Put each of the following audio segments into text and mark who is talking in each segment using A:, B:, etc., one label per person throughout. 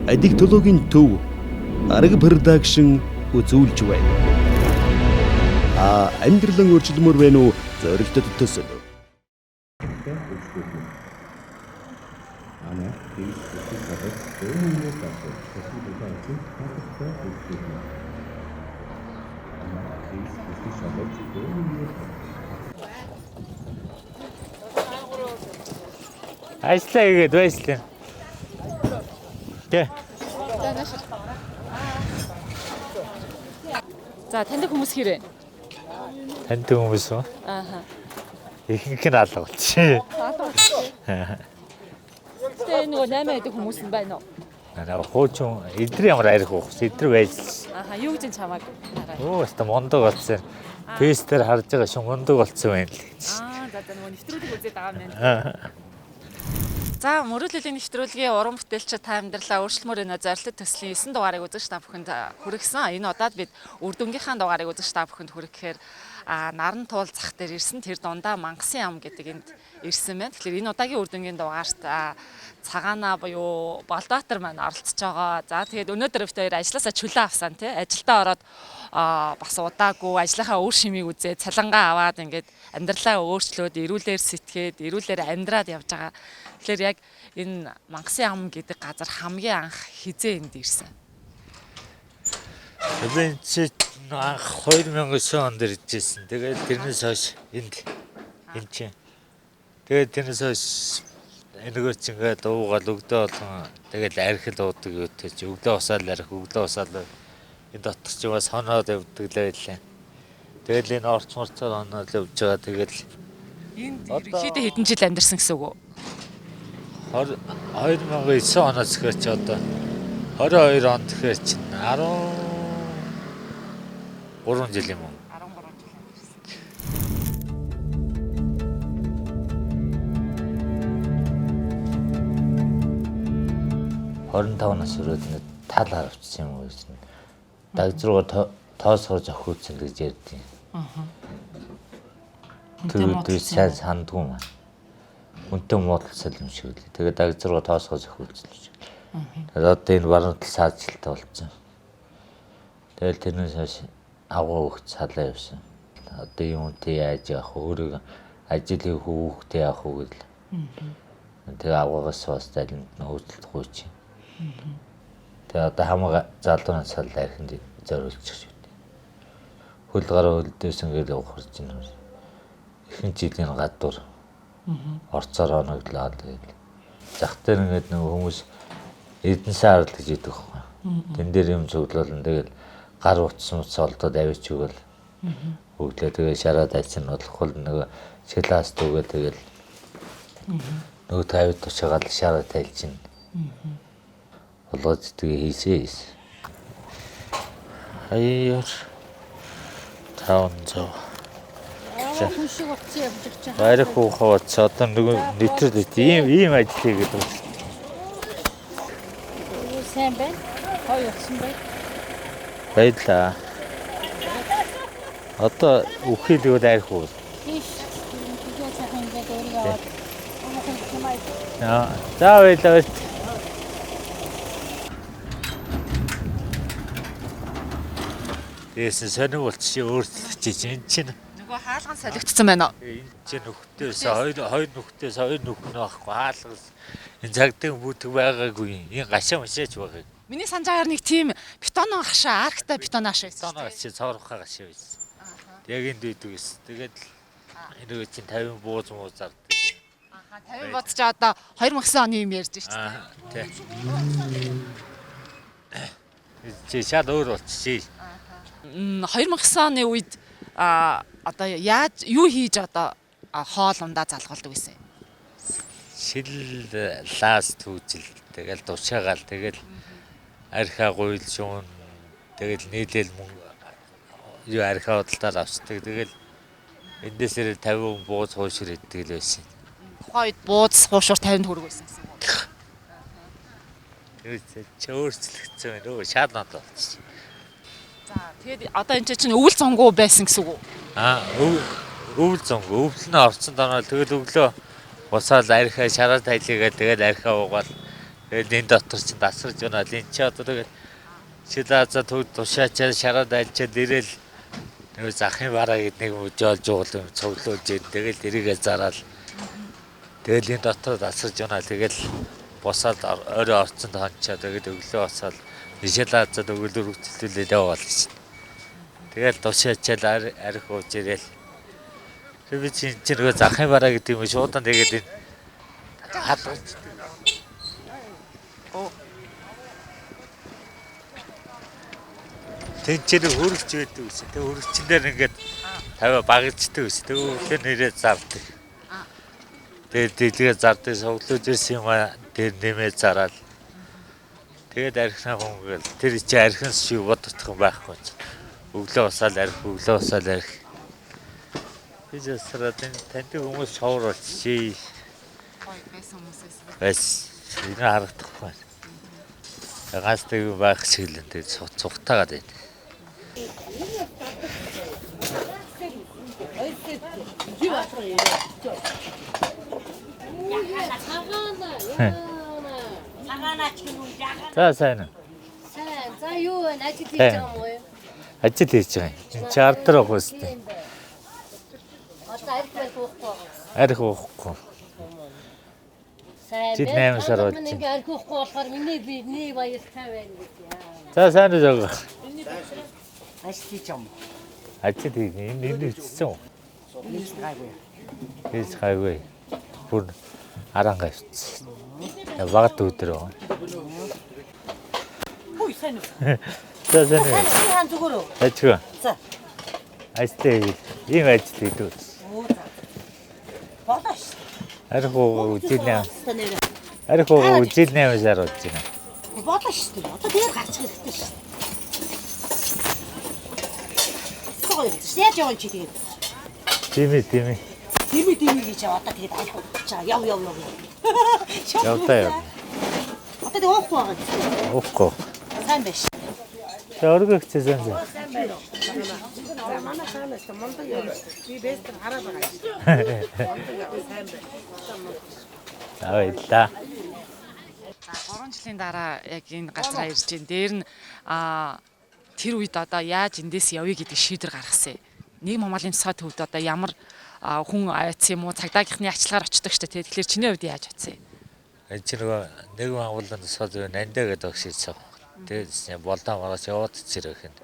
A: Адиктологийн төв Арга production үзүүлж байна. Амьдралан өөрчлөмөр байна уу? Зорилтод төсөв.
B: Ажлаа хийгээд байслаа. Тэ.
C: За таньд хүмүүс хэрэг.
B: Танд хүмүүс үү?
C: Ааха.
B: Ихэнх нь алга болчихсон.
C: Тэгээ нөгөө 8 байдаг хүмүүс нь байна уу?
B: Наа хуучин эдгээр ямар арих уу? Эдгээр байлсан.
C: Ааха, юу гэж чамааг хараа.
B: Оо, өстө мондог болсон. Фэстээр харж байгаа шин мондог болсон байна л гэж.
C: За нөгөө нэвтрүүлэг үзээд байгаа юм байна. За мөрөөлөлийн нэвтрүүлгийн уран бүтээлч та амьдралаа өөрчлөмөр энэ зорилт төслийн 9 дугаарыг үзэж та бүхэнд хүргэсэн. Энэ удаад бид үр дүнгийнхаа дугаарыг үзэж та бүхэнд хүргэхээр наран туул зах дээр ирсэн тэр дундаа Мангасын ам гэдэг энд ирсэн байна. Тэгэхээр энэ удаагийн үр дүнгийн дугаарт Цагаанаа буюу Балбаатар маань оролцож байгаа. За тэгээд өнөөдөр бид хоёр ажилласаа чөлөө авсан тий. Ажилдаа ороод бас удаагүй ажлынхаа үр шимийг үзээд цалангаа аваад ингээд амьдралаа өөрчлөөд эрүүлэр сэтгээд эрүүлэр амьдраад явж байгаа. Тэгэхээр яг энэ Мангасын ам гэдэг газар хамгийн анх хизээ энд ирсэн.
B: Тэгээд чи анх 2009 онд иржсэн. Тэгээд тэрнээс хойш энд чинь. Тэгээд тэрнээс хойш энэгээр чи ингээд дуугаал өгдөө болгон тэгээд архил уудаг юутэй чи өгдөө усаал арх өгдөө усаал энэ дотор чи бас хоноод явдаг л байлаа. Тэгээд энэ орчморцоор хоноод явж байгаа тэгээд
C: Энд ерөнхийдөө хэдэн жил амьдарсан гэсэн үг үү?
B: 2009 оноос ихэр чи одоо 22 онд ихэр чи 13 жил юм уу?
C: 13 жил амьдарсан.
B: 25 нас өрөөд нэг тал харавчсан юм уу гэсэн. Дагж руугаа тоосгож охиудсан гэж ярьдیں۔ Тэр сайн сандгүй маань. Үнтэй муудалсал юм шиг л. Тэгээд дагж руугаа тоосгож охиудсан гэж. Тэгээд одоо энэ баруун тал саажилтаа болцсон. Тэгэл тэрнээс хойш агуу өгч салаа явсан. Одоо юунтэй яаж явах өөрөг ажлын хүүхдээ явах уу гэл. Тэгээ агуугаас бас залинд нөөцлөхгүй чи. Тэгээ одоо хамаг залуунаас сал архинд зориулчих шүү дээ. Хөл гараа хөлдөөсөн гэж ухарч байна. Ихэнх жилийн гадуур орцоор оногдлоо тэгэл. Зах дээр ингээд нэг хүмүүс эдэн саард гэж идэг байхгүй. Тэн дээр юм цуглуулна тэгэл гар утсан олдоод авич өгөөл. Өглөө тэгээ шараад айсан болохгүй нэг шилаас дүүгээ тэгэл нөгөө 50 тушаагаал шараа тайлж чинь. Болоод тэгээ хийсэн. Аяар 500.
D: Хүн шиг утсан явж байгаа.
B: Баярх ухаач одоо нөгөө нэвтрүүлээд ийм ажил хийгээд байна.
D: Сайн байна. Хой утсан бай.
B: Баярлаа. Одоо үхэлүүд арих уу?
D: Тийш. Тэгээд сайхан ингээд өөрийгөө
B: За баярлалаа. Эсэн сонир болчих өөрчлөж энэ чинь
C: Нөгөө хаалган солигдсон байна уу?
B: энэ чинь нөхдөөс хоёр нөхдөөс хоёр нөхөн байхгүй хаалгас энэ цагтын бүтэг байгаагүй энэ гашаа машаач байгаа.
C: Миний санджаагаар нэг тийм бетонон гашаа, арктай бетон гашаа байсан.
B: Тоноо чи цоорхоо гашаа байсан. Яг энд үйдэг гэсэн. Тэгээд энэ чинь 50 бууз зарддаг.
C: 50 бодож одоо 2009 оны юм ярьж шүү дээ.
B: Тий. Чи шал өөр болчихжээ.
C: 2009 оны үед одоо яаж юу хийж одоо хоол ундаа залгуулдаг байсан юм?
B: Шил лаас түүжил тэгэл душаагаал тэгэл архиа гуйл шуун тэгэл нийлээл мөнгө юу архиа худалдаад авчдаг тэгэл эндээсээр 50 бууз хуушир иддэг л байсан.
C: Тухайд бууз хуушур 50 төгрөг байсан гэсэн үг.
B: Чи өөрчлөгдсөн байна өө шал над болчихсон.
C: За тэгээд одоо энэ чинь өвөл зонгуу байсан гэсэн үг үү?
B: Өвөл зонгуу өвөл нь орцсон доноо тэгэл өглөө усаал архиа шараа тайлыгаа тэгэл архиа уугаал Тэгээд энэ дотор чинь дасарж байна. Энд чи одоо тэгээд шилааза тушаачаа шараад альчаад ирээл нэг захын бараа гэд нэг үжиолж уул цуглуулж ийн. Тэгэл эрийгээ зараал. Тэгэл энэ дотор дасарж байна. Тэгэл босоод орой орцонд хончоо. Тэгээд өглөө босоод шилаазад өглөөр хөтлөлөө яваал шин. Тэгэл тушаачаа арх ууж ирээл. Би чинь нөгөө захын бараа гэдэг юм шуудан тэгээд энэ хадгалж. Тэнцээр хөргөж байдаг ус. Тэг хөргөчн дээр ингээд 50 багждаг ус. Тэг өөр нэрээ зардаг. Тэгээд дэлгээ зардаг соглож ирсэн юм а тэр нэмээ зараад. Тэгээд архинаа хөнгөл тэр чи архин шиг бодох юм байхгүй. Өглөө усаал арх, өглөө усаал арх. Би зөвсрээд танд хүмүүс шовруулж чи.
C: Гой байсан хүмүүсээс.
B: Бас энэ харагдахгүй. Гастай байх шиг л тэр цугтаагаад байна. За сайн.
D: Сайн. За юу вэ? Ажил хийж байгаа юм уу?
B: Ажил хийж байгаа юм. Чи ардтар авах үстэй.
D: Одоо арх байх уухгүй.
B: Арх уухгүй.
D: Сайн.
B: Жид 8 сар болж байна.
D: Ингээ арх уухгүй болохоор миний баяртай байна гэж.
B: За сайн уу жоо.
E: Ажил хийж юм.
B: Ажил хийж энэ хийсэн.
E: Хийж гайгүй.
B: Хийж гайгүй. Бүр арангаа ирсэн. Багт өдөр.
E: Хүй сайн уу?
B: За сайн уу.
E: Хаан зүгээр үү?
B: Ажиг.
E: За.
B: Ажил ийм ажил хийдэг.
E: Бодоош.
B: Арх уугаа үжилнэ.
E: Танаа.
B: Арх уугаа үжилнэ сар болж байна.
E: Бодоош шүү дээ. Одоо дээр гарч хэрэгтэй шүү. Согоо. Яаж яваа чи тэгээд?
B: Тийм.
E: Дими гэж одоо тэгээд аль чаа яв.
B: Явтаа.
E: Одоо тэгээд уухгүй байгаа.
B: Уухгүй.
E: Сайн биш.
B: Өргөх цэзэн.
E: Манай хаанаас мондог явж. Би бэст хараад байгаа.
B: Авъя.
C: За 3 жилийн дараа яг энэ газараа ирж байна. Дээр нь тэр үед одоо яаж эндээс явъя гэдэг шийдвэр гаргасан юм. Нэг Монголын тусгай төвд одоо ямар хүн айц юм уу цагдаагийнхны ачлаар очдог штэ тий. Тэгэхээр чиний хувьд яаж атсан юм?
B: Энэ ч нэг Монголын тусгай зөв нандаа гэдэг огшилсан. Тэгээд болдоо мараас яваад цэрэх юм.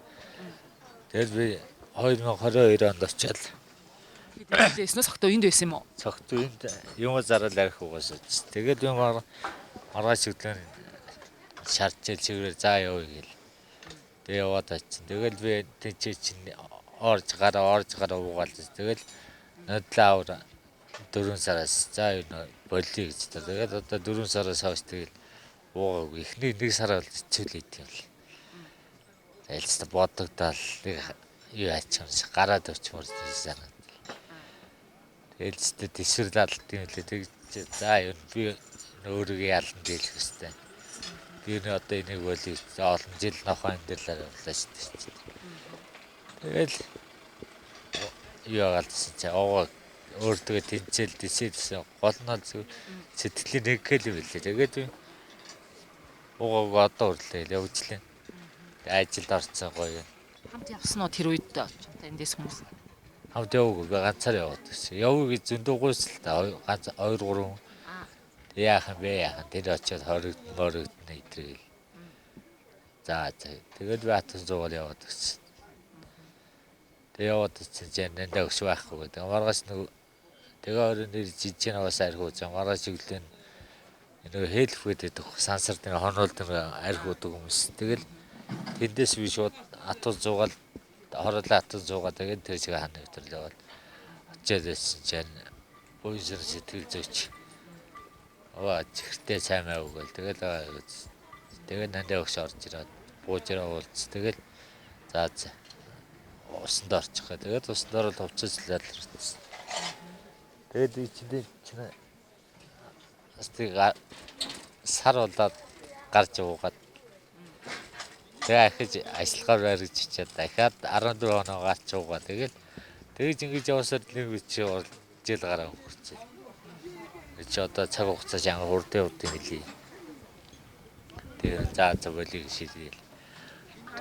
B: Тэгээд би 2022 онд очиад
C: Эснээс огтоо энд байсан юм уу?
B: цогт энд юм зарал арих угаасаа. Тэгээд юм маргааш өглөө шаардчил чигээр за явъя гэл. Тэгээд яваад очив. Тэгэл би тэнцээ чинь орж гараа уугаал. Тэгэл нодлоо аваа 4 сараас за юу болиё гэж. Тэгээд одоо 4 сараас хойш тэгэл уугаагүй. Эхний 1 сар бол хэцүү л идэв юм. Ээлжтэй бодогдол нэг юу ачаамс гараад өчмөр санаа. Ээлжтэй тесвэрлэлт юм лээ. Тэг за юу би өөрийгөө ялан дийлэх хэвээр. Би нэ одоо энийг болиё. Олон жил нохоо энэ дээр л явуулаа шүү дээ. Тэгэл юу галдсан чи овоо өөртөө тэнцэл дисэдсэн гол нь сэтгэлийн нэг хэл юм лээ. Тэгээд уугаа одоо өрлөө явуулжлаа. Ажилд орсон гоё.
C: Хамт явсан уу тэр үед эндээс хүмүүс?
B: Хамт яваагүй ганцаар яваад гэсэн. Явъя гэж зөндөө гуйсал та ганц 2 3 яахан тэр очиод хоригдно итрээ. За тэгээд би хатан зугаар яваад гэсэн. Тэгээд яваад чинь нэндээ өш байхгүй гэдэг. Маргааш нэг тэгээ орон нэр жижиг наваас архиуж маргааш өглөө нэг хэлэх гэдэг сансар нэг хонолд арх удаг хүмүүс. Тэгэл тэндээс би шууд атус зугаал хорлоо атус зугаа тэгээд тэр шиг хана өтрлээ бол очиад байсан чинь буйсэр сэтгэл зүйч чихртэй сайн байв гэл тэгээд нандаа өгш орж ирээд буужраа уулз тэгэл за усанд орчих гэх. Тэгээд усанд орол хувцаслаад ирсэн. Тэгээд чинь сар болоод гарч уугаад тэгээ ахиж ажиллагаар барьж чичээд дахиад 14 хоног гарч уугаа. Тэгэж ингэж явсаар нэг чи жил гараа өнгөрчээ. Чи одоо цаг хугацаа чанга урдын хэлий. Тэгээд за болийг шийдэл.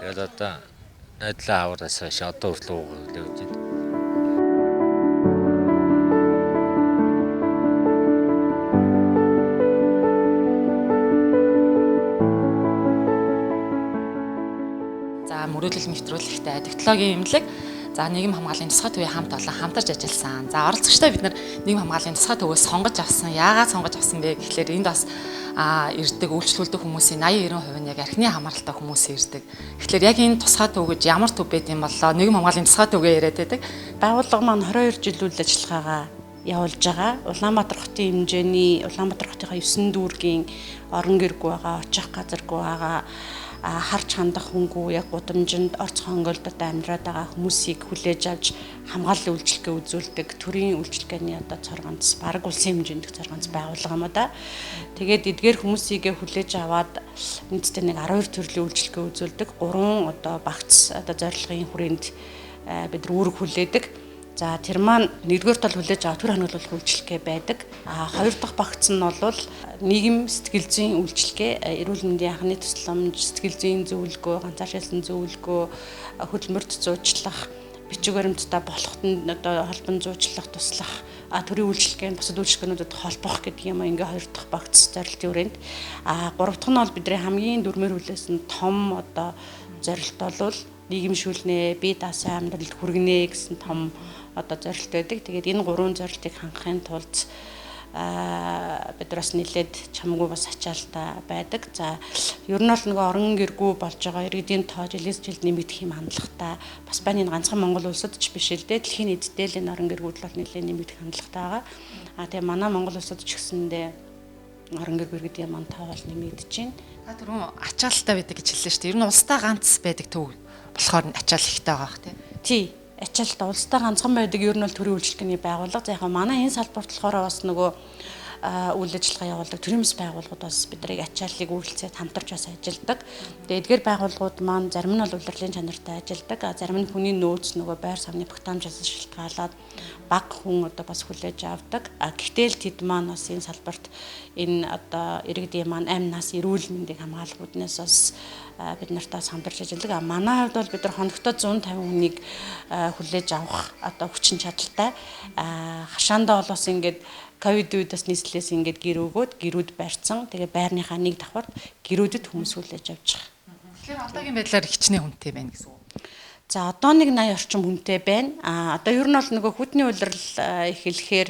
B: Тэгээд одоо найдлаа аваараас хойш одоо хүртэл уугуулж байна.
C: За мөрөөдөл нэвтрүүлэхтэй технологийн эмнэлэг за нийгэм хамгааллын тусгай төвийн хамт олон хамтарч ажилласан. За оролцогчтой бид нар нийгэм хамгааллын тусгай төвөөс сонгож авсан. Яагаад сонгож авсан бэ гэхлээр энд бас ирдэг үйлчлүүлдэг хүмүүсийн 80-90% нь яг архины хамааралтай хүмүүс ирдэг. Тэгэхээр яг энэ тусгай төв гэж ямар төв байд юм болоо нийгэм хамгааллын тусгай төвгээ яриад байдаг.
F: Байгууллага маань 22 жил үйл ажиллагаагаа явуулж байгаа. Улаанбаатар хотын хэмжээний Улаанбаатар хотынхаа 9 дүүргийн орон гэргүй байгаа, очих газаргүй байгаа, харж хандах хөнгүү яг гудамжинд орц хонголдод амьдраад байгаа хүмүүсийг хүлээж авч хамгааллын үйлчлэгээ үзүүлдэг төрийн үйлчлэгээний одоо цорганц бараг улсын хэмжээнд цорганц байгууллага юм да. Тэгээд эдгээр хүмүүсийг хүлээж аваад нийтдээ нэг 12 төрлийн үйлчлэгээ үзүүлдэг. 3 одоо багц одоо зорилгын хүрээнд бид нар үүрэг хүлээдэг. За тэр маань нэгдүгээр тал хүлээж авах төр хоногдуулах үйлчлэгээ байдаг. Хоёр дахь багц нь бол нийгэм сэтгэл зүйн үйлчлэгээ, эрүүл мэндийн анхны тусламж, сэтгэл зүйн зөвлөгөө, ганцааршилсан зөвлөгөө, хөдөлмөрт зуучлах, бичиг баримттай болоход нь одоо холбон зуучлах, туслах, төрийн үйлчлэгээ, бусад үйлчлэгээнүүдэд холбох гэдэг юм ингээ хоёр дахь багц зорилтын хүрээнд. Гурав дахь нь бол бидний хамгийн дөрмөр хүлээсэн том одоо зорилт бол нийгэмшүүлнэ, бие даасан амьдралд хүргэнэ гэсэн том одоо зорилт байдаг. Тэгээд энэ гурван зорилтыг хангахын тулд бид бас нэлээд чамгүй бас ачаалтаа байдаг. За ер нь бол нөгөө орон гэргүй болж байгаа иргэдийн тоо жилээс жилд нэмэгдэх юм хандлагатай. Бас байна энэ ганцхан Монгол улсад ч биш л дээ. Дэлхийн нийтэд л энэ орон гэргүүд бол нэлээд нэмэгдэх хандлагатай байгаа. Тэгээ манай Монгол улсад ч гэсэндээ орон гэргүй иргэдийн маань тоо бол нэмэгдэж байна.
C: Та түрүүн ачаалттай байдаг гэж хэллээ шүү дээ. Ер нь улстай ганц байдаг төв болохоор ачаал ихтэй байгаа бах
F: тий. Ачаалт улстай ганцхан байдаг ер нь бол төрийн үйлчлэгээний байгууллага. За яг манай энэ салбарт болохоор бас нөгөө үйл ажиллагаа явуулдаг төрийн бас байгууллагууд бас бидрийг ачааллыг үйлчлээд хамтарч бас ажилладаг. Тэгээд эдгээр байгууллагууд маань зарим нь бол удирдлагын чанартай ажилладаг. Зарим нь хүний нөөц нөгөө байр савны багтаамжаас шалтгаалаад баг хүн одоо бас хүлээж авдаг. Гэхдээ л тэд маань бас энэ салбарт энэ одоо иргэдийн маань амнаас эрүүл мэндийг хамгаалах үүднээс бас бид нартаас хамтарч ажилладаг. Манай хувьд бол бид нар хоногтод 150 хүнийг хүлээж авах одоо хүчин чадалтай. Хашаандаа бол бас ингээд ковид үедээс нийслэлээс ингээд гэр өгөөд гэрүүд барьсан. Тэгээ байрныхаа нэг давхарт гэрүүдэд хүмүүс хүлээж авч байгаа.
C: Тэгэхээр одоогийн байдлаар хичнээн хүнтэй байна гэсэн үг.
F: За одоо нэг 80 орчим хүнтэй байна. Одоо ер нь бол нөгөө хүдний улирал эхлэхээр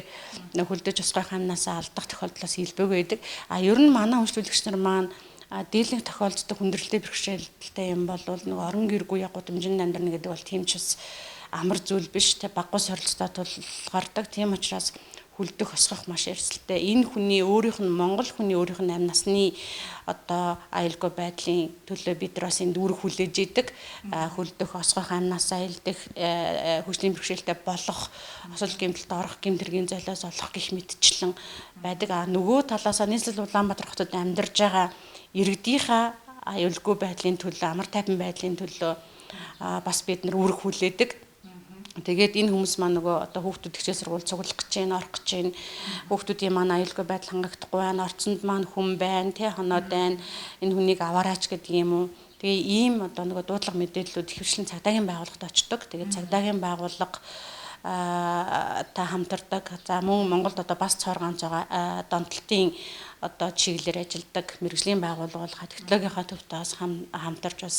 F: хөлдөж усгай хамнаасаа алдах тохиолдлоос илбэг байдаг. Ер нь манай үйлчлүүлэгч нар маань дийлэнх тохиолддог хүндрэлтэй бэрхшээлтэй юм бол нөгөө орон гэргүй яг гудамжинд амьдрна гэдэг бол тийм ч бас амар зүйл биш. Тэ баггүй сорилттой тулгардаг. Тийм учраас хүлдэх осгох маш эрсдэлтэй. Энэ хүний өөрийнх нь Монгол хүний өөрийнх нь амь насны одоо аюулгүй байдлын төлөө бид нар бас энд үүрэг хүлээж идэг. Хүлдэх осгох амнасаа илдэх хүчлийн бэрхшээлтэй болох, осол гэмтэлд орох, гэмтэргийн золиос олох гэх мэтчлэн байдаг. Нөгөө талаасаа нийслэл Улаанбаатар хотод амьдарж байгаа иргэдийнхаа аюулгүй байдлын төлөө, амар тайван байдлын төлөө бас бид нар үүрэг хүлээдэг. Тэгээд энэ хүмүүс маань нөгөө одоо хүүхдүүд ихтэй сургууль цуглах гэж байна, орох гэж байна. Хүүхдүүдийн маань аюулгүй байдал хангагдахгүй байна, орцонд маань хүн байна, хоноод байна. Энэ хүнийг аваараач гэдэг юм уу. Тэгээ ийм одоо нөгөө дуудлага мэдээллүүд ихэвчлэн цагдаагийн байгууллагад очдог. Тэгээд цагдаагийн байгууллага та хамтардаг. За мөн Монголд одоо бас цоор ганц байгаа донтолтын одоо чиглэлээр ажилладаг мэрэгжлийн байгууллага бол технологийнхаа төвтэй бас хамтарч бас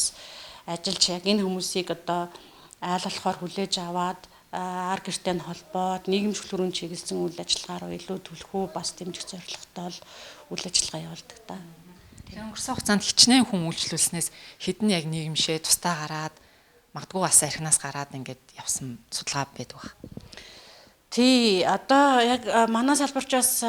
F: ажиллаж яг энэ хүмүүсийг одоо айл болохоор хүлээж аваад ар гэртэй холбоод нийгэм шүлхүүрийн чиглэсэн үйл ажиллагаар илүү түлхүү бас дэмжих зорилготой үйл ажиллагаа явуулдаг та.
C: Тэгэхээр өнгөрсөн хугацаанд хичнээн хүн үйлчлүүлснээс хэдэн яг нийгэмшээ тустаа гараад магадгүй бас архинаас гараад ингээд явсан судалгаа байдаг баг.
F: Тий, одоо яг манай салбарчаас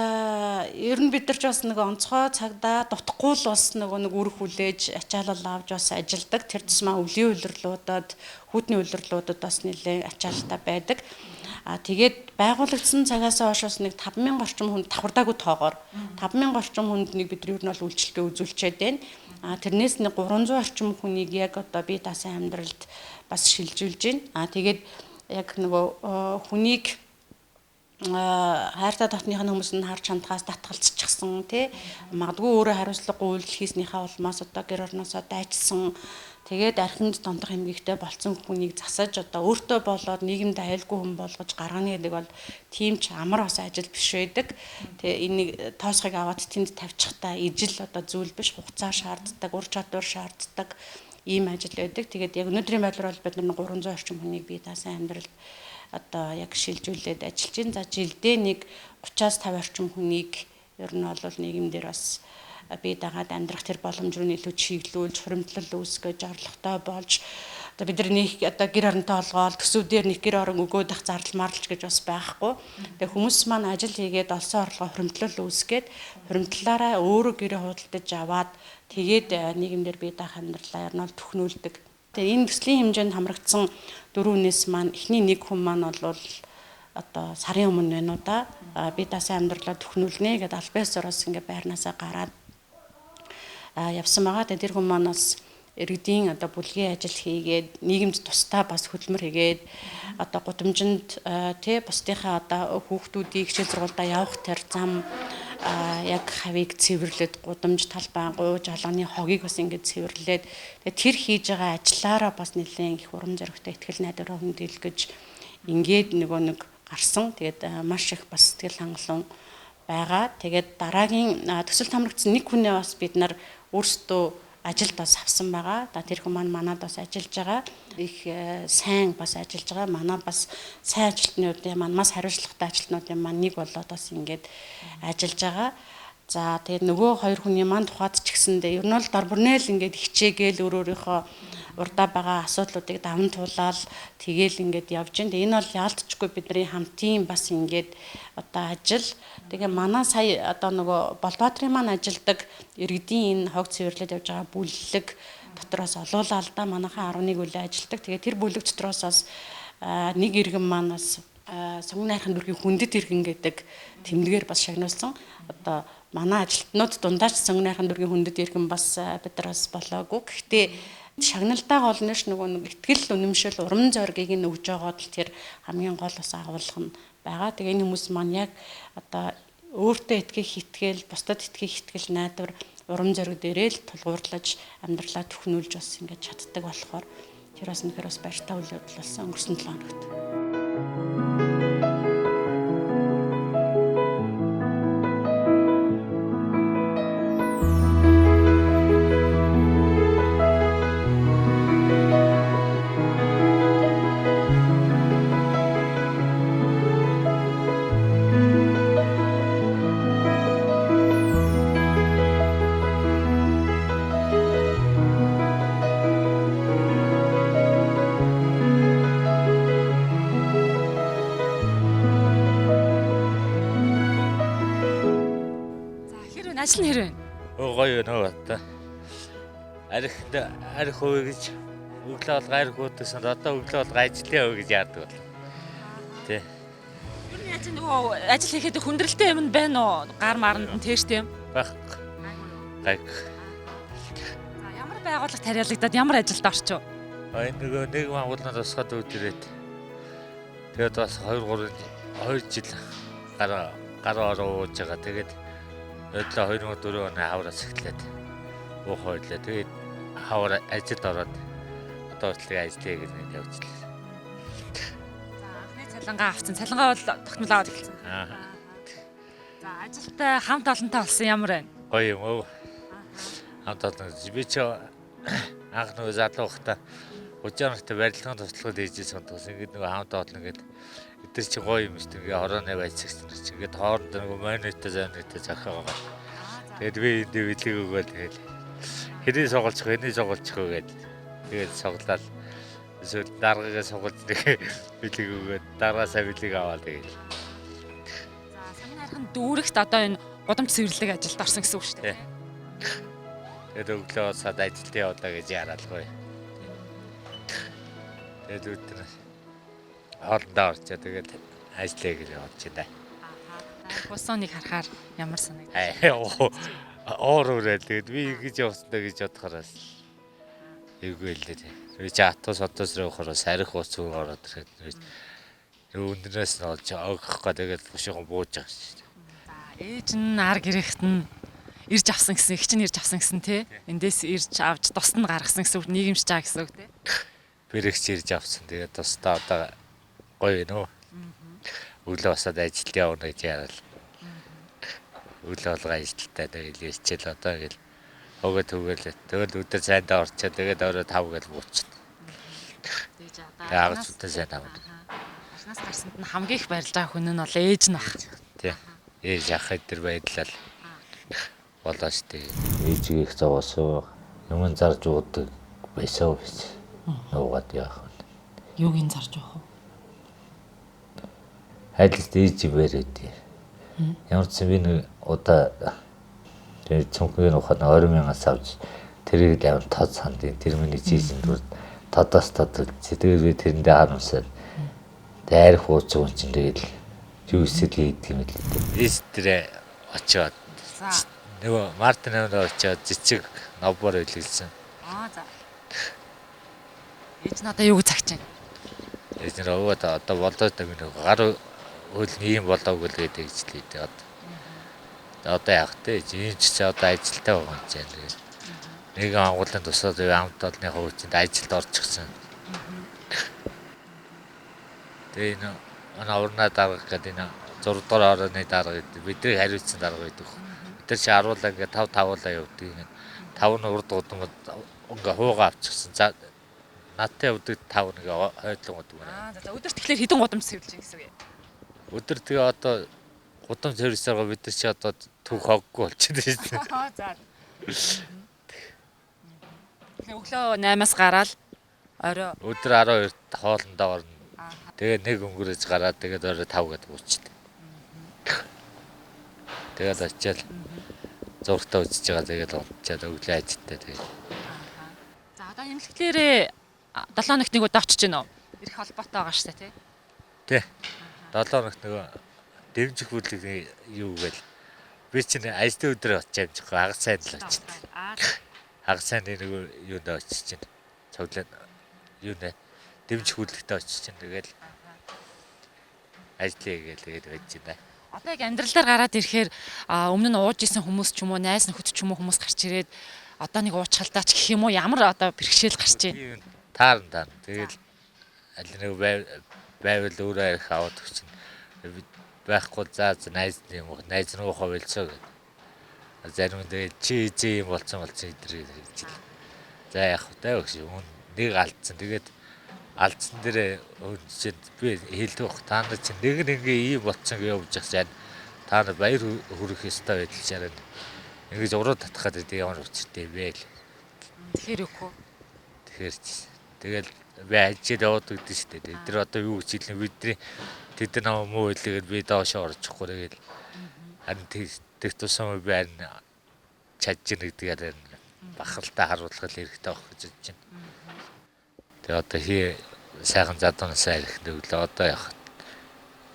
F: ер нь бид нар ч бас нэг онцгой цагдаа дутхгүй л бас нэг үүрэг хүлээж ачаалал авч бас ажилладаг. Тэр тусмаа өвлийн улирлуудад, хүүтний улирлуудад бас нэлээд ачаалтаа байдаг. Тэгээд байгуулагдсан цагаас хойш нэг 5000 орчим хүнд давхардаагүй тоогоор 5000 орчим хүнд нэг бид нар ер нь бол үйлчлэгээ үзүүлчихэд байна. Тэрнээс нэг 300 орчим хүнийг яг одоо бие даасан амьдралд бас шилжүүлж байна. Тэгээд яг нөгөө хүнийг хайртай дотных нь хүмүүс нь харж хандхаас татгалзчихсан тий магадгүй өөрөө хариуцлагагүй үйлдэл хийснийхээ улмаас одоо гэр орноосоо дайчсан тэгээд архинд дондох эмгэгтэй болцсон хүнийг засаж одоо өөртөө болоод нийгэмд айлгүй хүн болгож гарганы гэдэг бол тийм ч амар бас ажил биш байдаг. Тэгээ энийг тоосхыг аваад тэнд тавьчихтаа ижил одоо зүйл биш хугацаа шаарддаг, ур чадвар шаарддаг ийм ажил байдаг. Тэгээд яг өнөөдрийн байдлаар бол бид нар 300 орчим хүнийг бие даасан амьдралд одоо яг шилжүүлээд ажиллаж байна. За жилдээ нэг 30-аас 50 орчим хүнийг ер нь бол нийгэмдэр бас бие дагаад амьдрах тэр боломж руу илүү чиглүүлж, хуримтлал үүсгэж, орлоготой болж одоо бид нар нэг одоо гэр оронтой олгоол төсөвдөр нэг гэр орон өгөөд ах зардал марлж гэж бас байхгүй. Тэгээ хүмүүс маань ажил хийгээд олсон орлогоо хуримтлал үүсгээд хуримтлаараа өөрөө гэрээ худалдаж аваад тэгээд нийгэмдэр бие даах амьдралаа ер нь түхнүүлдэг. Тэгээ энэ төслийн хэмжээнд хамрагдсан 4 хүнээс маань эхний нэг хүн маань бол одоо сарын өмнө байна уу да бие даасан амьдралаа түхнүүлнэ гэдэг албаас ороос ингээ байрнаасаа гараад явсан байгаа. Тэр хүн маань бас иргэдийн одоо бүлгийн ажил хийгээд нийгэмд тусдаа бас хөдөлмөр хийгээд одоо гудамжинд тий бусдынхаа одоо хүүхдүүдийг хичээл сургуультай явах тэр зам яг хавийг цэвэрлээд гудамж талбай гуйж алганы хогийг бас ингэж цэвэрлээд тэр хийж байгаа ажиллаараа бас нэлээд их урам зоригтой ихтгэл найдвараа хөндөөлгөж ингээд нөгөө нэг гарсан. Тэгээд маш их бас сэтгэл хангалуун байгаа. Тэгээд дараагийн төсөлд хамрагдсан нэг хүнээ бас бид нар өөрсдөө ажилд бас авсан байгаа. Тэр хүн маань манад бас ажиллаж байгаа. Их сайн бас ажиллаж байгаа. Манай бас сайн ажилтнуудын маань маш хариуцлагатай ажилтнуудын маань нэг болоод бас ингээд ажиллаж байгаа. За тэгээд нөгөө хоёр хүний маань тухайд ч гэсэндээ ер нь бол дорборнэл ингээд хичээгээл өөрийнхөө урдаа байгаа асуудлуудыг даван туулаад тэгээл ингээд явж байна. Энэ бол яалтчгүй бидний хамтын бас ингээд одоо ажил. Тэгээ манай сая одоо нөгөө Болбаатрын маань ажилдаг иргэдийн энэ хог цэвэрлээд явж байгаа бүлэг дотроос олуулаа л да манайхан 11 үлээ ажилдаг. Тэгээ тэр бүлэг дотроос бас нэг иргэн маань бас сонгон найрхан дүргийн хүндэт иргэн гэдэг тэмдгээр бас шагнуулсан. Одоо манай ажилтнууд дундаач сонгон найрхан дүргийн хүндэт иргэн бас бид нар бас болоогүй. Гэхдээ шагналтай гол нь нөгөө нэг ихтгэл үнэмшил урам зоригийг нь өгж байгаад л тэр хамгийн гол бас агуулга нь байгаа. Тэгээ энэ хүмүүс маань яг одоо өөртөө итгэх итгэл, бусдад итгэх итгэл найдвар урам зориг дээрээ л тулгуурлаж амьдралаа түхнүүлж бас ингэж чаддаг болохоор тэр бас нэгэр бас баяртай үйл явдал болсон өнгөрсөн 7 хоногт.
C: Ажил нь хэрвээ
B: Гоё нөө та. Арх хөө гэж өглөө бол гайр хөөдсөн. Одоо өглөө бол ажлын хөө гэж яадаг бол. Тэ.
C: ер нь яаж нөгөө ажил хийхэд хүндрэлтэй юм байна уу? Гар маранд нь тийштэй юм.
B: Баг. Гайг.
C: За ямар байгууллага тариалагдаад ямар ажилд орчих вэ?
B: Энэ нөгөө нэг агуулнаар усгаад үүдрээд. Тэгээд бас 2 жил гар ороо ууж байгаа. Тэгээд 2004 оны хавраас эхлээд уух хойлоо. Тэгээд хавар ажилд ороод одоо хүртэл ажлыг нэг явуулчихлаа.
C: За анхны цалингаа авсан. Цалингаа бол тогтмол аваад эхэлсэн. За ажилтай хамт олонтой болсон ямар байна?
B: Гоё юм уу? Хамт олон би ч анх нөгөө залуу байхдаа Хужаантай барилгын туслахад ээжээс сондгосон. Ингээд нөгөө хамт олон ингээд эдгээр чи гоё юм шүү дээ. Хорооны байцаагч нар чи ингээд хоорондоо нөгөө монитор зайнтай зохиогоо. Тэгээд би энд билег өгөөл тэгээд хэний соголцох гээд тэгээд соглаад эсвэл дараагаа соголж нэг билег өгөөд дараасаа билег аваад тэгээд.
C: За сангийн хайрхан дүүрэгт одоо энэ гудамж цэвэрлэг ажилд орсон гэсэн үг шүү дээ.
B: Тэгээд өглөө сад ажилд явуулаа гэж яраалгүй. Тэгээд өдөр хоолндоо орчоо тэгээд ажиллая гэж явж байна.
C: Босоныг харахаар ямар санаг?
B: Оор өрөөл тэгээд би ингэж явснаа гэж бодохоороо эвгүй л дээ. Би ч атус одоос руу явахаар сарих ууц ороод ирээд Өндрөөс нь олж огохгүй тэгээд бушуухан бууж байгаа шүү дээ.
C: Ээж нь ар гэрэгт нь ирж авсан гэсэн, их чинь ирж авсан гэсэн тий. Эндээс ирж авч тусад нь гаргасан гэсэн үг, нийгэмшиж байгаа гэсэн үг тий.
B: Бэрэгч ирж авсан. Тэгээд тусдаа одоо гоё нөө. Өглөө басаад ажилд явна гэж ярил. Өглөө болго ажилтаа тэгээд ирчээл одоо гэл өгөө түгээл. Тэгэл өдөр сайндаа орчоо тэгээд өөрөө 5 гэл буучна.
C: Тэгж
B: Яагаад ч үтэн сайн авна.
C: Арнаас гарсанд нь хамгийн их барилж байгаа хүн нь бол ээж нь баг.
B: Тий. Ээж ах хэдэр байдлал болоо штэ. Ээжийг их зовоосоо юм зарж уудаг байсан биш. Нуугаад яах вэ?
C: Юуг ин зарж явах вэ?
B: Хайлт ээж бэрээд. Ямар ч юм би нэг удаа тэр цонхгийн ухаан 20,000-аас авч тэрийг амар тод сандын тэр миний жижиг дүр тодоос тодод тэгээд би тэрэндээ харамсаад дайр хууч юм чинь тэгээд юу эсвэл хийдэг юм л дээ. Эс тэр очиод нөгөө Мартин аваад очиод жижиг новбор илгэлсэн.
C: За. Ээж нь одоо юу гэж цагч байна?
B: Ээж нь одоо болоод нэг гар хөл ийм болоог л гэдэг ижлээ дээ. Одоо яг тэ энэ ч одоо ажилтаа байгаа юм чинь. Нэг агуулгын тусаад амт олны хөвчөнд ажилд орчихсон. Тэгээ энэ урнаа дарах гэдэг энэ 6 дугаар орны дарга гэдэг бидний хариуцсан дарга гэдэг. Бид нар чи харуулаа ингээ 5 тавуулаа явдаг. 5 нь урд удамд ингээ хуугаа авчихсан. За надтай өдөрт 5 нэг хойдлон удам байна.
C: За өдөрт тэгэхээр хэдэн гудамж сэвэлж байгаа гэсэн үг юм.
B: Өдөр тэгээ одоо гудам сервисээр бид нар чи одоо төв хоггүй болчихсон шүү дээ.
C: За. Тэгээ өглөө 8-аас гараад орой
B: өдөр 12-т хоолндоо орно. Тэгээ нэг өнгөрөөж гараад тэгээд орой 5 гээд буучдаг. Тэгээд очиад зургтаа үзэж байгаа тэгээд очиад өглөө ажилтаа тэгээд.
C: За одоо эмнэлэгтлэрээ 7 хоногт нэг удаа очиж гинөө. Ирэх холбоотой байгаа шүү дээ тий.
B: Тий. 7 хоногт нөгөө дэмжих бүлэг юу гээл би чинь ажлын өдрөө очиж амжихгүй хагас сайн л очив. Хагас сайн нөгөө юунд очиж чинь цоглоо юу нэ дэмжих бүлэгтээ очиж чинь тэгэл ажлыг тэгээд байж байна.
C: Одоо яг амьдралаар гараад ирэхээр өмнө нь ууж исэн хүмүүс ч юм уу, найз нөхөд ч юм уу хүмүүс гарч ирээд одоо нэг уучхалдаач гэх юм уу ямар одоо бэрхшээл гарч ийн.
B: Таарна. Тэгэл аль нэг байвал өөрөө арих аваад өгч байхгүй за найз юм уу найз руу хавилцоо гэдэг. Зарим нь чи юм болцсон идрээ гэж. За яах вэ гэж нэг алдсан. Тэгээд алдсан дээр жишээд би хэлдэг баг. Та нар чинь нэг ингээ ийм болцсон гэж явж байгаа. Та нар баяр хүрэх ёстой байдал чараа. Ингэж уруу татхаад байдаг ямар учиртай вэ л.
C: Тэгэхээр үгүй.
B: Тэгэл би ажил яваад өгдөө шүү дээ. Эдгээр одоо юу гэж хэлнэ бидний тэд нар муу хэлгээд би доошоо орчихгүй тэгэл. Харин тэг тусам би харин чадж ийн гэдгээр бахалтай харуулгал хэрэгтэй байх гэж бодож байна. Тэгээ одоо сайхан задуунасаа ирэхдээ өглөө одоо яах.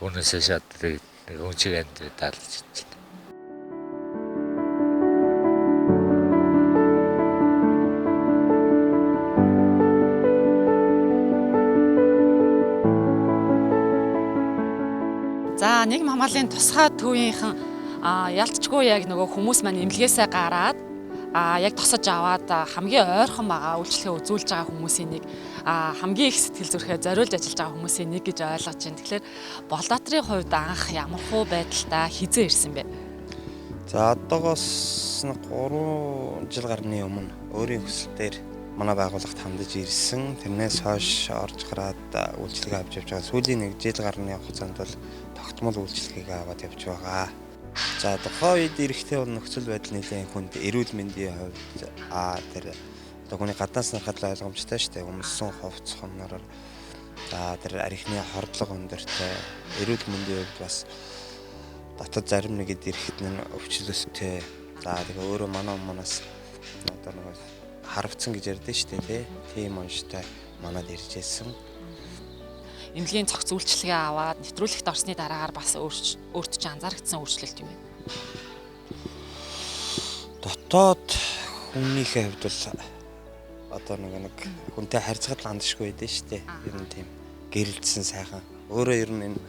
B: Өнөөсөө шат нэг өнчиг амьд даалж байна.
C: За нэг мамгалын тусгай төвийнхэн ялцчгүй яг нөгөө хүмүүс маань эмнэлгээсээ гараад яг тосож аваад хамгийн ойрхон байгаа үйлчлэгээ үзүүлж байгаа хүмүүсийн нэг хамгийн их сэтгэл зүрэхээ зориулж ажиллаж байгаа хүмүүсийн нэг гэж ойлгож байна. Тэгэхээр Болбаатарын хувьд анх ямар хуу байдалтай хизээ ирсэн бэ?
G: За одоогоос 3 жил гарны өмнө өөрийн хүсэлтээр манай байгууллагт хандаж ирсэн. Тэрнээс хойш орж гараад үйлчлэгээ авч явж байгаа. Сүүлийн 1 жил гарны хугацаанд бол тогтмол үйлчлэгийг аваад явж байгаа. За тухайн үед эрэхтэй бол нөхцөл байдал нэлээд хүнд эрүүл мэндийн хувьд тэр одоо хүний гаднаас нарахад л ойлгомжтой шүү дээ. Өмссөн хувцс хонороор за тэр арихны хордлого өндөртэй эрүүл мэндийн хувьд бас дотоод зарим нэгэд ирэхэд нь өвчлөлттэй. За тэгээ өөрөө манай өмнөөс одоо нэг харавцсан гэж ярьдэн шүү дээ. Тийм онцтой манад ирж ирсэн.
C: Эмнэлгийн цогц үйлчлэгээ аваад нэвтрүүлэгт орсны дараагаар бас өөрт ч анзаарэгдсэн өөрчлөлт юм байна.
G: Дотоод хүнийхээ хувьд бол одоо нэг хүнтэй харьцахад л андшгүй байдэн шүү дээ. Ер нь тийм гэрэлдсэн сайхан Өөрөө ер нь энэ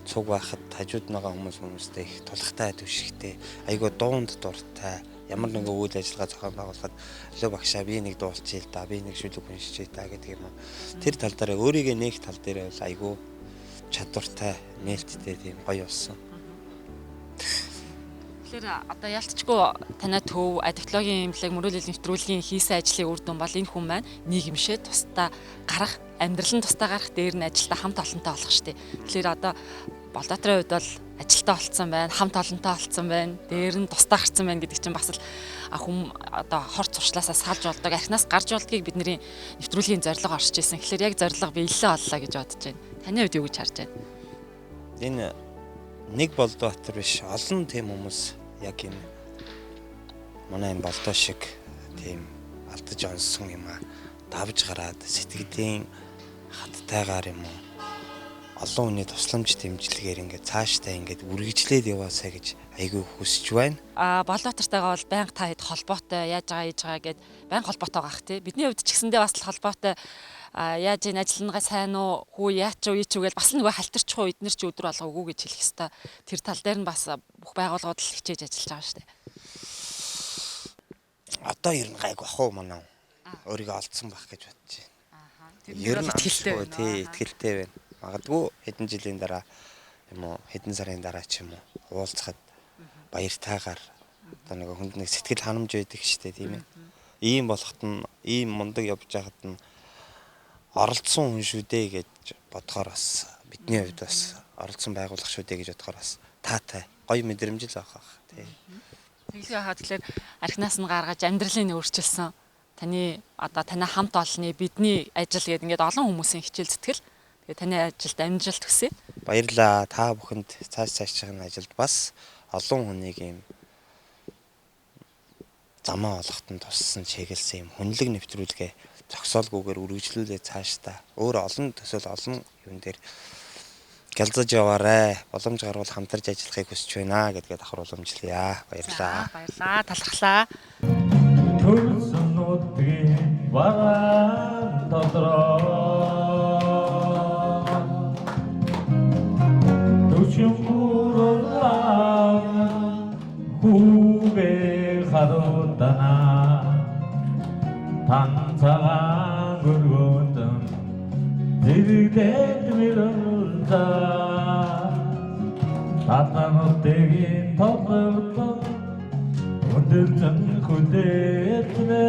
G: цуг байхад хажууд байгаа хүмүүстэй их тулахтай түшигтэй. Айгуу дуунд дуртай. Ямар нэгэн үйл ажиллагаа зохион байгуулахад алуу багшаа би нэг дуулчих л да, би нэг шүлэг уншиж та гэдэг юм. Тэр тал дээр өөрийгөө нээх тал дээр бол айгуу чадвартай, нээлттэй тийм гоё болсон.
C: Тэгэхээр одоо ялцчгүй танай төв технологийн эмнэлэг мөрөөлөл нэвтрүүлгийн хийсэн ажлын үр дүн бол энэ хүн маань нийгэмшээ тусдаа гарах, амьдрал нь тусдаа гарах, дээр нь ажилдаа хамт олонтой болох шүү дээ. Тэгэхээр одоо Болдоотрын хувьд бол ажилтаа болцсон байна, хамт олонтой болцсон байна, дээр нь тусдаа гарцсан байна гэдэг чинь бас л хүм одоо хорт сурчлаасаа салж болдог, архинаас гарч болдгийг бидний нэвтрүүлгийн зорилго оршиж ирсэн. Тэгэхээр яг зорилго биелэлээ оллоо гэж бодож байна. Таны хувьд юу гэж харж байна?
G: Энэ нэг Болдоотор биш, олон тийм хүмүүс яг энэ манай энэ Болдоо шиг тийм алдаж онсон юм а давж гараад сэтгэлийн хаттайгаар юм уу олон хүний тусламж дэмжлэгээр ингээд цаашдаа ингээд үргэлжлээд яваасаа гэж айгүй хүсэж байна.
C: Болдоотортойгоо бол байнга та хэд холбоотой яаж байгаа ийж байгаа гэд байнга холбоотой байгаа хэ. Бидний хувьд ч гэсэндээ бас л холбоотой яаж энэ ажиллагаа сайн уу хүү яач уу ийч үү гэж бас нөгөө халтарчих уу эднэр чи өдөр болго үгүй гэж хэлэх хэвээр. Тэр тал дээр нь бас бүх байгууллагууд л хичээж ажиллаж байгаа шүү дээ.
G: Одоо ер нь гайг бах уу манай өөрийгөө олдсон байх гэж бодож байна.
C: Тэр нь итгэлтэй байна.
G: Тий, итгэлтэй байна. Магадгүй хэдэн жилийн дараа юм уу хэдэн сарын дараа ч юм уу уулзахад баяртайгаар одоо нэг хүнд нэг сэтгэл ханамж байдаг штэ тийм ээ. Ийм болоход нь ийм мундаг явж байхад нь оролцсон хүн шүү дээ гэж бодохоор бас бидний хувьд бас оролцсон байгууллага шүү дээ гэж бодохоор бас таатай гоё мэдрэмж л авах тий.
C: Тэглээ хаад тэгэхээр архинаас нь гаргаж амьдралыг өөрчилсөн таны одоо танай хамт олонны бидний ажил гэдэг ингээд олон хүмүүсийн хичээл зүтгэл. Тэгээ таны ажилд амжилт хүсье.
G: Баярлалаа. Та бүхэнд цаашгийн ажилд бас олон хүнийг ийм замаа олоход нь туссан чиглэсэн юм хүнлэг нэвтрүүлгээ зогсоолгүйгээр үргэлжлүүлээ цаашдаа. Өөр олон төсөөл олон юм дээр гэлзэж яваарэ. Боломж гарвал хамтарч ажиллахыг хүсэж байна гэдгээ давхар уламжлая. Баярлалаа.
C: Баярлалаа. Талархлаа.
H: Төрсөн нутгийн бараан дотроо хүүгээ харуудана танцагаа гөргөндөн зэрэгдээд мөрөлдө татанотгийн тоглолтон өдөржин хүлээдмэ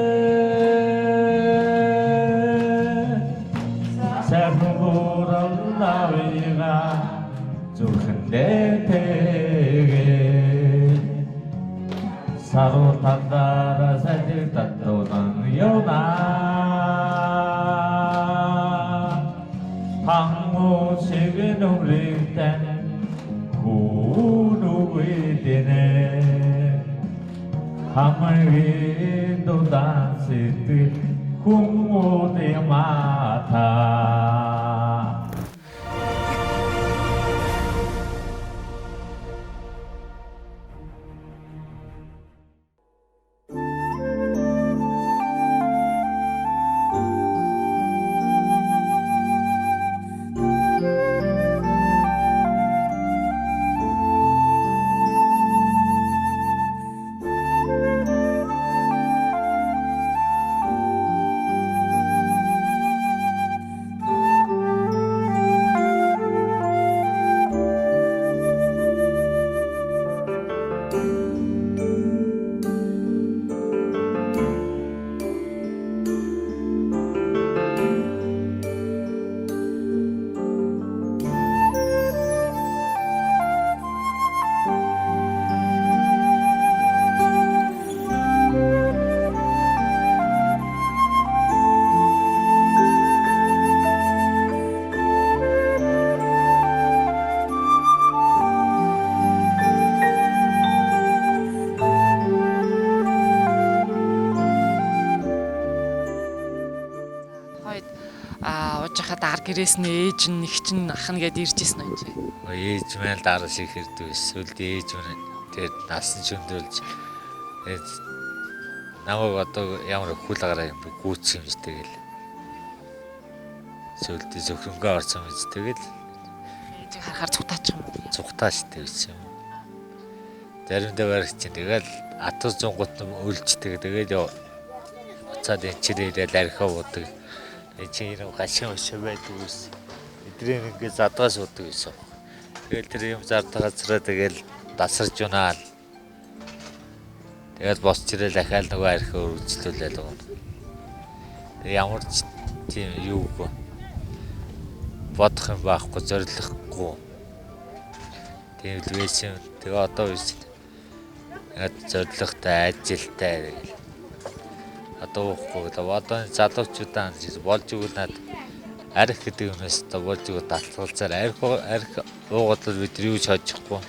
H: сармурал навига зүрхэндээ 사로탄다라 사질 따도는 여나 항무식의 농립된 구누의 되네 하물기도 단시들 궁모대 마타
C: Гэрээс нь ээж нь нэг чинь ах нь гээд ирж исэн юм чи.
B: Ээж мэл дараа шиг хэрдэг байсан. Үлд ээж мэн тэгээд насан чөндөлж тэгээд намайг одоо ямар хүл гараа юм гүйцсэн юм чи тэгэл. Сүлдээ зөвхөнгөө орсон юм чи тэгэл
C: Ээжийг харахаар цугтаачих юм уу?
B: Цугтааш тэгсэн юм. Заримдаа барих чинь тэгэл атус зунгут нь ölждэг. Тэгээд уцаад энэ чинь ирээд архиа уудаг. Энэ чинь юм гашин өшөө байдаг ус. Эдрийн ингээд задгаа суудаг гэсэн. Тэгэл тэр юм зардаа газраа тэгэл дасарж унаа. Тэгээд босч ирэл ахаал нөгөө архиа үргэлжлүүлээд байгаа. Тэг ямар ч тийм юу гоо бодох юм байхгүй, зориглохгүй. Тийм л байсан. Тэгээ одоо биш. Зориглоготой, ажилтай. Одоо уухгүй. Одоо залуучуудаа болж өгөх над арх гэдэг юмээс болж өгөх татгалзаар арх уугаад бид юу ч хожихгүй.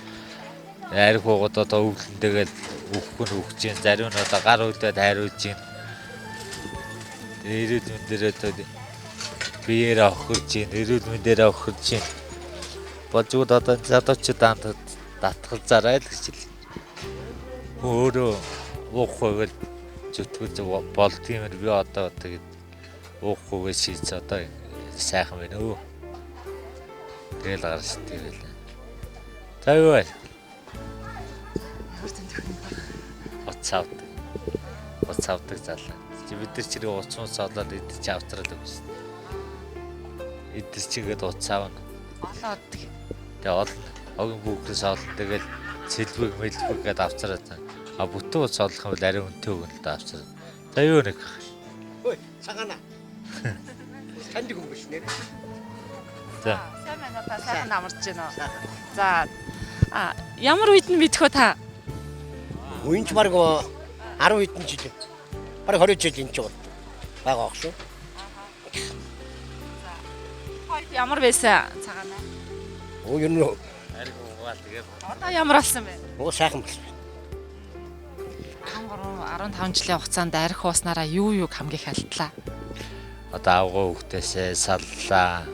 B: Арх уугаад одоо өвлөнтэйгээл өгөх нь өгч जैन. Зарим нь одоо гар үлдээд хайруулж जैन. Ирээд мөн дээр одоо биеэр авахж जैन. Ирээд мөн дээр авахж जैन. Болж өгöd одоо залуучуудаа татгалзаарай л гэж хэлээ. Өөрөө уухгүйгээл зүтгэж болдгийм би одоо тэгээд уухгүйгээ шийдс одоо сайхан байна өө. Тэгэл гарч тэгэл. За юу вэ? Уцаавдаг залаа. Бид нар чирээ уцмус олоод идэж автраад өгсөн. Идэж чигээд уцаавна.
C: Олоод
B: тэгээ олон огийн бүхрээс олон тэгэл сэлбэг мэлбэг гэдээ авцараад. А бүтэн уц олох юм бол арай өнтэй өгнө л да авцараад. За юу нэг.
A: Ой, цагаана. Танд юм биш нэр.
B: За.
C: сайн байна та сайхан амарч байна уу? За. Ямар үед нь мэдхөө та?
I: Уянч баг 10 хэдэн жил. Баг 20 жил энэ ч байгаа ах шүү.
C: Хойд ямар байсан цагаана?
I: Оо юу нөө.
B: Ариг уугаал тэгээд
C: Одоо ямар болсон бэ?
I: Оо сайхан болсон.
C: 15 жилийн хугацаанд арх ууснараа юу хамгийн их алдлаа?
B: одоо авгаа хөвгтөөсөө саллаа.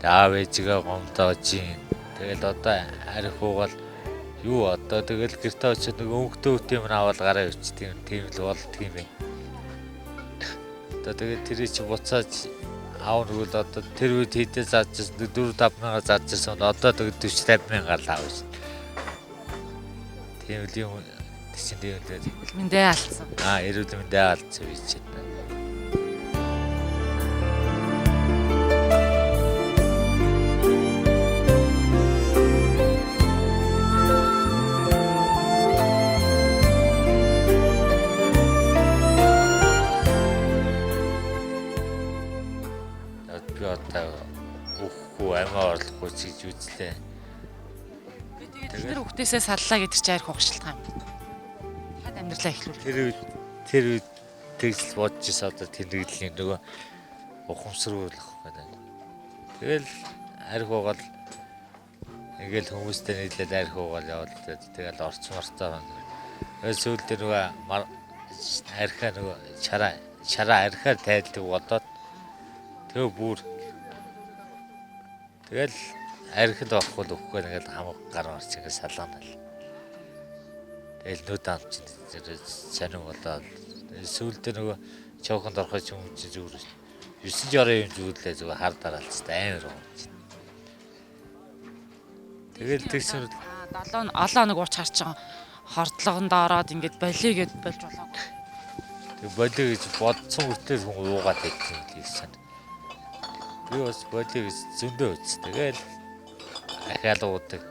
B: Аав ээжигээ гомдоож ийн. Тэгэл одоо арх уугаал юу одоо тэгэл гэртээ очиод нэг өнгөтэй үт юм аваад гараа өвчтэй юм. Тийм л болдго юм бэ. Одоо тэгээд тэр чи буцааж аав нэгэл одоо тэр үед хийдэ зааж 4-5 мянга зааж ирсэн. Одоо тэгээд 40-50 мянгаар л аав. Тийм л юм тийм л
C: Мэндээ алдсан.
B: эрүүл мэндээ алдсан би чинь. Би одоо уухгүй амиа орлохгүй гэж үзлээ.
C: Тэр хүүхдээсээ саллаа гэдэг чинь арх ухшилтгаа юм. Хад амьдралаа эхлүүл.
B: Тэр үед тэгс бодож ирсэн одоо тэнэглэлийн нөгөө ухамсруулах гэдэг. Тэгэл арх уугаал ингээл хүмүүстэй нийлээд арх уугаал яваад тэгэл орцмортой байна. Сүүл дээр нөгөө архаа нөгөө шараа архаар тайлдаг болоод тэгээ бүр тэгэл архид авахгүй л өгөхгүй ингээд хамаг гар орч ингээд салгаанал. Тэгэл нүд амч сонин болоод сүүлдээ нөгөө чоохонд орохож юм чи зүгээр 960 юм зүйлээ зүгээр хар дараалцтай амар юм. Тэгэл тэгсэр
C: 7 хоног ууч харч байгаа хордлогонд ороод ингээд болигээд болж болоогүй.
B: Тэг болиё гэж бодсон хүртэл хүн уугаад байдаг юм лээсэн. Би бас болиё гэж зөндөө үз. Тэгэл ахаал уудаг.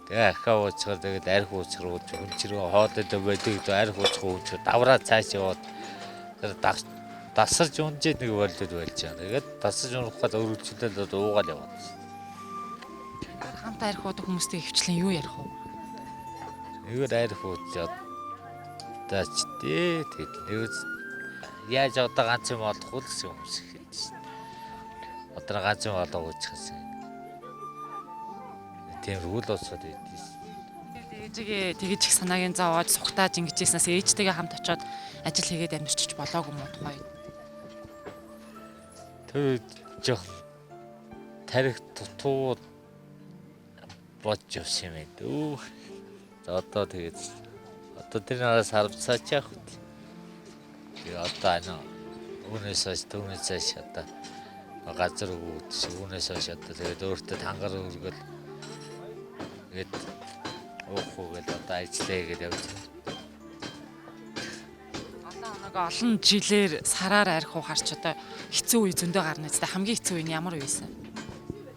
B: Тэгээ ахаа уучгаар тэгээд арх уучгаар ууж хүнчрээ хоолойд болиё гэж арх уучих ууч давраа цааш яваад дасарж унжээд нэг болиод болж байгаа. Тэгээд дасарж унахад өргөжлөлөө уугаал яваад.
C: Хамт арх уудаг хүмүүстэй хөвчлэн юу ярих вэ?
B: Эгээр арх уучаад даач дээ тэгээд яаж одоо ганц юм олохгүй л гэсэн хүмүүс хэлж шин. Одоо ганц юм олоо уучихсан. Тиймэрхүү л уусаад байдсан.
C: Ээжигээ тэгэж их санаагийн зовоож сухтааж ингэжсэнээс ээжтэйгээ хамт очиод ажил хийгээд амьдчиж болоогүй муу тухай.
B: Тэр жоох тарих тутуу бодж явсан юм дөө. Одоо тэгээд одоо тэр нараас харвцаач яах вэ? Тэгээ одоо өнөөс хойш түүнээс хойш одоо газар өгөөд шүүнээс хойш одоо тэгээд өөртөө тангар өргөл тэгээд уухгүйгээл одоо ажиллая гэж явж байна.
C: Одоо нэг олон жилээр сараар арх уу харч одоо хэцүү үе зөндөө гарна үстэй хамгийн хэцүү үе нь ямар үе вэ?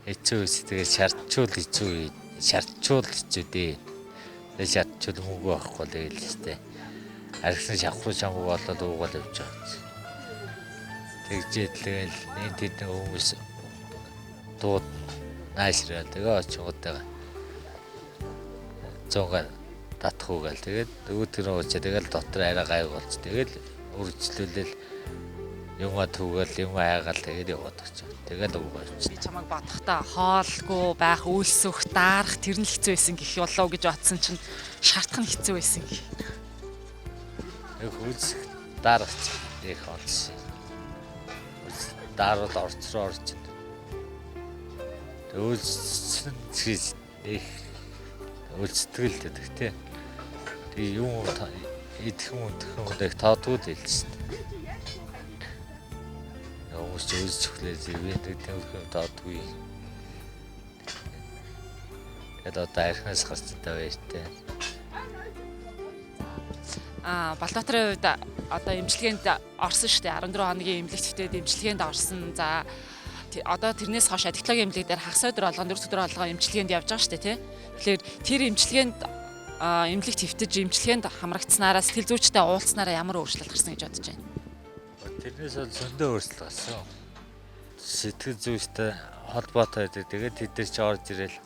B: Хэцүү үе тэгээд шаардчул хэцүү үе. Шаардчул хэцүү дээ. Тэгээд шаардчул мөнгө авахгүй л байл өстэй. Архсан шавхруу чамгүй болоод уугаад явж байгаа. Тэгжээдлгээл энэ тэдний хүмүүс дууд наашрал тэгээ очингуудаа зонгаа татхуугаал тэгээд өөдрөө уучаа тэгэл дотор арай гайг болж тэгэл үргэлжлүүлэл юмаа түүгээл юм айгаал тэгээд яваад очив. Тэгэл уугаач.
C: Чамайг бодохдоо хоолгүй байх, үйлсөх, даарах тэр нь л хэцүү байсан гэх болов гэж бодсон чинь шаардах нь хэцүү байсан гэх.
B: Нэг үйлсэх даарах их онц. Даруул орцроо орж байна. Үйлсэн чиг их үйлстгэл гэдэг тий. Тэгээ юм идэх юм их таадгүй л хэлсэн. Хүмүүс ч үйлс чөлөө зэвэн гэдэг юм таадгүй. Тэгээд одоо архинаас гарч байгаа байжтэй.
C: Балбаатарын хувьд одоо эмчилгээнд орсон шүү дээ. 14 хоногийн эмнэлэгт твтээд эмчилгээнд орсон. За одоо тэрнээс хойш технологийн эмнэлэг дээр хагас өдөр болгон 4 өдөр болгон эмчилгээнд явж байгаа шүү дээ, тий. Тэгэхээр тэр эмчилгээнд эмнэлэг твтэж эмчилгээнд хамрагдсанаараа сэтгэл зүйчтэй уулзснараа ямар өөрчлөлт гарсан гэж бодож байна?
B: Тэрнээс бол зөндөө өөрчлөлт гарсан. Сэтгэл зүйчтэй холбоотой байдаг. Тэгээд тэд нар ч орж ирэл.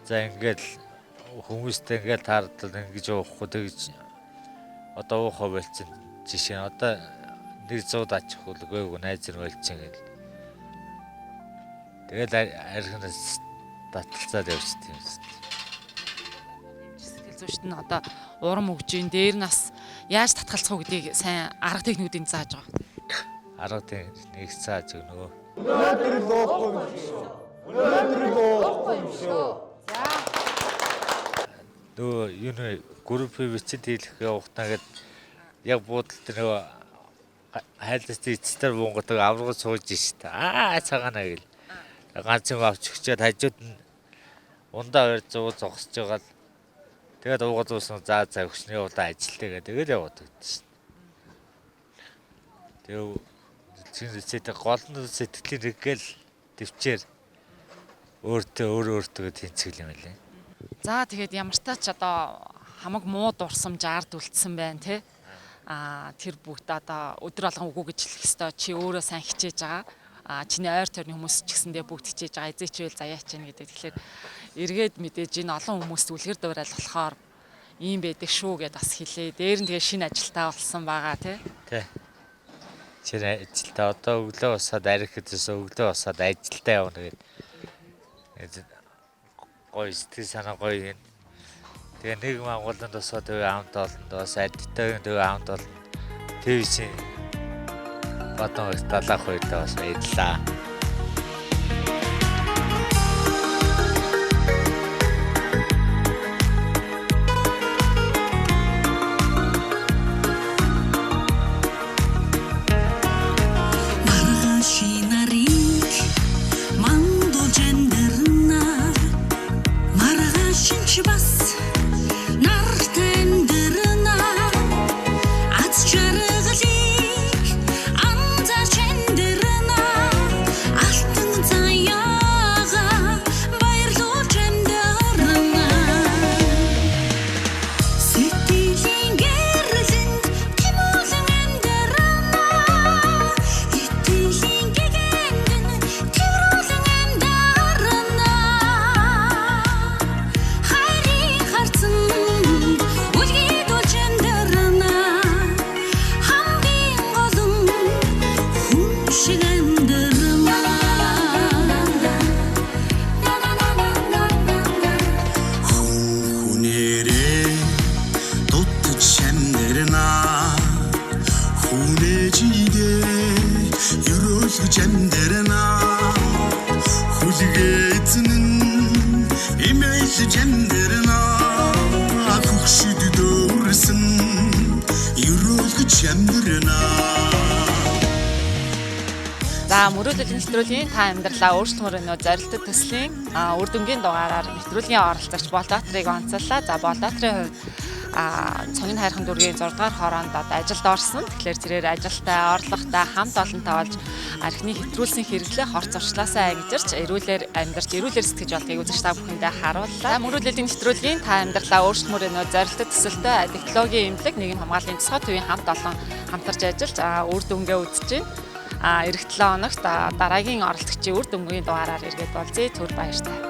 B: За ингээл хүмүүстэй ингээл таардал ингэж уухгүй тэгж одоо уухаа болчихсон жишээ нь одоо 100 ачих үлгөөг найз нар болчихсон гэл. Тэгэл архинаас таталцаад явчихсан юм.
C: Сэтгэл зүйчт нь одоо урам өгж ийн дээр нас яаж татгалцах уу гэдгийг сайн арга техникүүдийг зааж байгаа.
B: Арга техник зааж өгнө.
A: Өнөөдөр л уухгүй юм шүү.
B: Нөө юу группийн бичид хийх явахтаа гээд яг буудал тэр нөгөө хайлттай эцээр бунгатаг аврагд сууж штэ. Цагаана гэл. Ганц юм авч өгчээд хажууд нь ундаа 200 зогсож байгаа л тэгээд уугаад уусан за өгчний удаа ажилтаа тэгээд яваад өгдөө штэ. Тэгээд гол нь сэтгэлийн рэгэл төвчээр өөртөө тэнцэл юм лээ.
C: За тэгээд ямар ч тач одоо хамаг муу дурсамж ард үлдсэн байна тий. Тэр бүгд одоо өдөр болгон үгүй гэж хэлэх ёстой. Чи өөрөө сайн хичээж байгаа. Чиний ойр тойрны хүмүүс ч гэсэндээ бүгд хичээж байгаа. Эзээчвэл заяач чинь гэдэг. Тэгэхээр эргээд мэдээж энэ олон хүмүүст үлгэр дуурайл болохоор ийм байдаг шүү гэдээ бас хэлээ. Дээр нь тэгээ шинэ ажилтаа болсон байгаа тий.
B: Тий. Чиний ажилтаа одоо өглөө усаад арих гэдээс өглөө усаад ажилтаа явна гэдэг. Гой сэтгэл санаа гоё юм. Тэгээ нэг мангууланд босоод төв амт олонд бас адтай төв амт олонд твшин батон талах хоёртаа бас баярлаа.
C: За мөрөөдлийн нэвтрүүлгийн та амьдралаа өөрчлөмөр өнөө зорилттой төслийн үр дүнгийн дугаараар нэвтрүүлгийн оролцогч Болбаатарыг онцоллоо. За Болбаатарын хувьд цонгийн хайрхан дүүргийн 6 дугаар хороонд одоо ажилд орсон. Тэгэхээр тэрээр ажилтаа, орлоготой хамт олонтой болж архины хэвтрүүлсэн хэрэглээ хорц орчлаасаа ангижирч эрүүлэр амьдарч эрүүлэр сэтгэж болдгийг үзэж та бүхэндээ харууллаа. Мөрөөдлийн нэвтрүүлгийн та амьдралаа өөрчлөмөр өнөө зорилттой төсөлтэй технологийн эмнэлэг нийгэм хамгааллын тусгай төвийн хамт олон хамтарч ажиллаж үр дүнгээ үзэж байна. Эх 7 хоногт дараагийн оролцогчийн үр дүнгийн дугаараар иргэд болзъя. Түр баяртай.